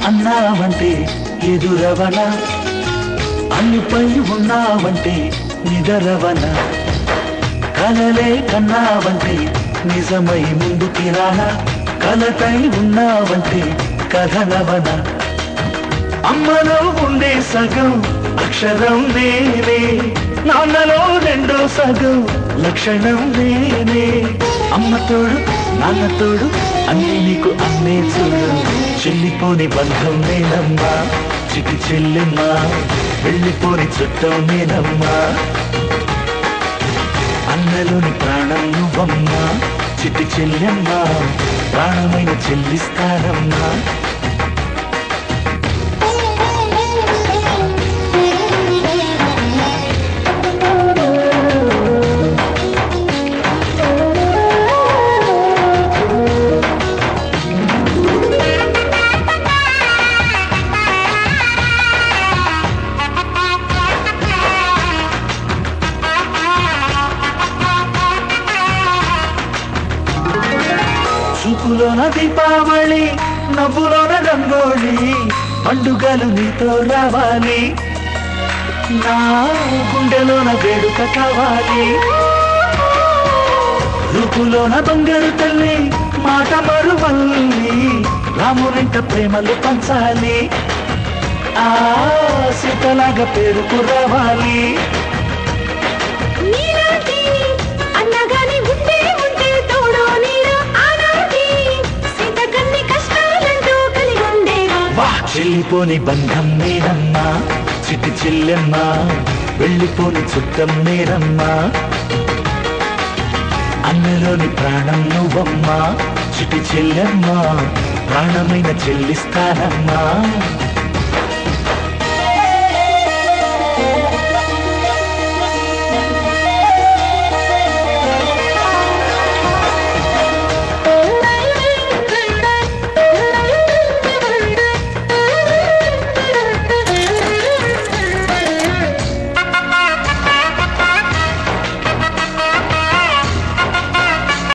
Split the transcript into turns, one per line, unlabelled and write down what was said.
అన్నావంటే ఎదురవన, అన్నిపై ఉన్నావంటే నిదరవన, కలలే కన్నావంటే నిజమై ముందుకి రానా, కలతై ఉన్నావంటే కథనవన. అమ్మలో ఉండే సగం అక్షరం నేనే, నాన్నలో రెండో సగం లక్షణం నేనే. అమ్మ తోడు నాన్న తోడు అన్నీ నీకు అన్నే చూడు, చెల్లిపోని బంధం నేనమ్మా చిటి చెల్లెమ్మా, వెళ్ళిపోని చుట్టం నేనమ్మా. అన్నలోని ప్రాణం నువ్వమ్మా చిటి చెల్లెమ్మా, ప్రాణమైన చెల్లిస్తానమ్మా. చూపులోన దీపావళి, నవ్వులోన రంగోళి, పండుగలు నీతో రావాలి, నా గుండెలోన వేడుక కావాలి. రూపులోన బంగారు తల్లి, మాట మరువల్లి, రామునింట ప్రేమలు పంచాలి, ఆ సీతలాగా పేరుకు రావాలి. చెల్లిపోని బంధం నేనమ్మా చిటి చెల్లెమ్మా, వెళ్ళిపోని చుట్టం నేనమ్మా. అన్నలోని ప్రాణం నువ్వమ్మా చిటి చెల్లెమ్మా, ప్రాణమైన చెల్లిస్తానమ్మా.